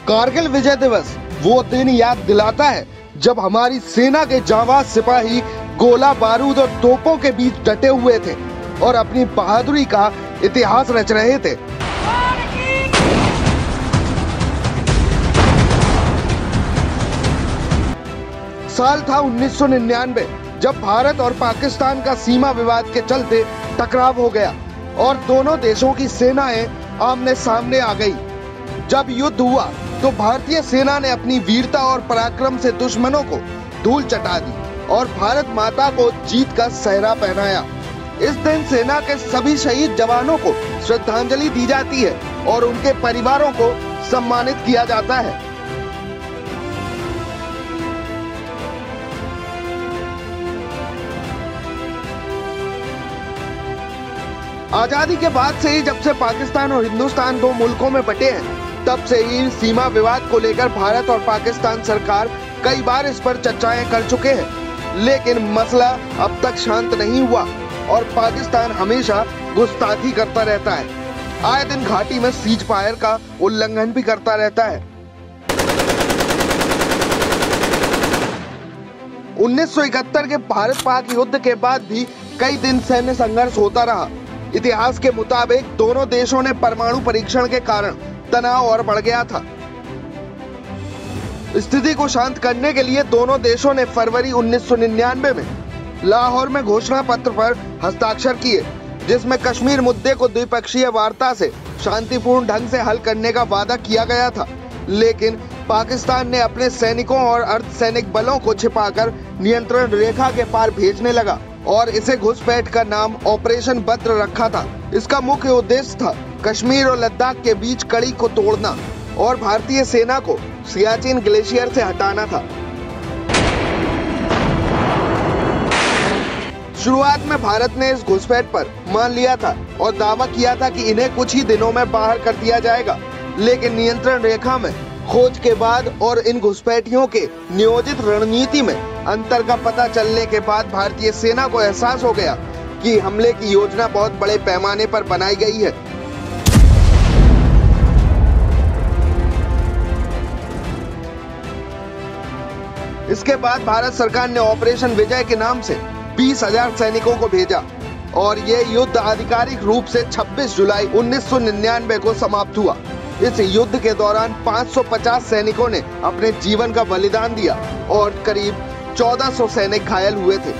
कारगिल विजय दिवस वो दिन याद दिलाता है जब हमारी सेना के जांबाज सिपाही गोला बारूद और तोपों के बीच डटे हुए थे और अपनी बहादुरी का इतिहास रच रहे थे। साल था 1999 जब भारत और पाकिस्तान का सीमा विवाद के चलते टकराव हो गया और दोनों देशों की सेनाएं आमने सामने आ गई। जब युद्ध हुआ तो भारतीय सेना ने अपनी वीरता और पराक्रम से दुश्मनों को धूल चटा दी और भारत माता को जीत का सेहरा पहनाया। इस दिन सेना के सभी शहीद जवानों को श्रद्धांजलि दी जाती है और उनके परिवारों को सम्मानित किया जाता है। आजादी के बाद से ही जब से पाकिस्तान और हिंदुस्तान दो मुल्कों में बटे हैं, तब से ही सीमा विवाद को लेकर भारत और पाकिस्तान सरकार कई बार इस पर चर्चाएं कर चुके हैं, लेकिन मसला अब तक शांत नहीं हुआ और पाकिस्तान हमेशा गुस्ताखी करता रहता है। आए दिन घाटी में सीज फायर का उल्लंघन भी करता रहता है। 1971 के भारत पाक युद्ध के बाद भी कई दिन सैन्य संघर्ष होता रहा। इतिहास के मुताबिक दोनों देशों ने परमाणु परीक्षण के कारण तनाव और बढ़ गया था। स्थिति को शांत करने के लिए दोनों देशों ने फरवरी 1999 में लाहौर में घोषणा पत्र पर हस्ताक्षर किए, जिसमें कश्मीर मुद्दे को द्विपक्षीय वार्ता से शांतिपूर्ण ढंग से हल करने का वादा किया गया था। लेकिन पाकिस्तान ने अपने सैनिकों और अर्धसैनिक बलों को छिपाकर नियंत्रण रेखा के पार भेजने लगा और इसे घुसपैठ का नाम ऑपरेशन बद्र रखा था। इसका मुख्य उद्देश्य था कश्मीर और लद्दाख के बीच कड़ी को तोड़ना और भारतीय सेना को सियाचिन ग्लेशियर से हटाना था। शुरुआत में भारत ने इस घुसपैठ पर मान लिया था और दावा किया था कि इन्हें कुछ ही दिनों में बाहर कर दिया जाएगा, लेकिन नियंत्रण रेखा में खोज के बाद और इन घुसपैठियों के नियोजित रणनीति में अंतर का पता चलने के बाद भारतीय सेना को एहसास हो गया कि हमले की योजना बहुत बड़े पैमाने पर बनाई गई है। इसके बाद भारत सरकार ने ऑपरेशन विजय के नाम से 20,000 सैनिकों को भेजा और ये युद्ध आधिकारिक रूप से 26 जुलाई 1999 को समाप्त हुआ। इस युद्ध के दौरान 550 सैनिकों ने अपने जीवन का बलिदान दिया और करीब 1400 सैनिक घायल हुए थे।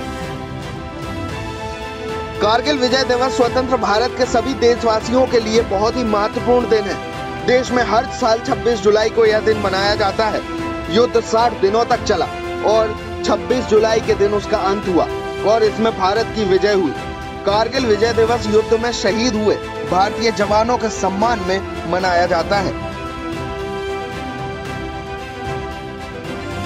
कारगिल विजय दिवस स्वतंत्र भारत के सभी देशवासियों के लिए बहुत ही महत्वपूर्ण दिन है। देश में हर साल 26 जुलाई को यह दिन मनाया जाता है। युद्ध 60 दिनों तक चला और 26 जुलाई के दिन उसका अंत हुआ और इसमें भारत की विजय हुई। कारगिल विजय दिवस युद्ध में शहीद हुए भारतीय जवानों के सम्मान में मनाया जाता है।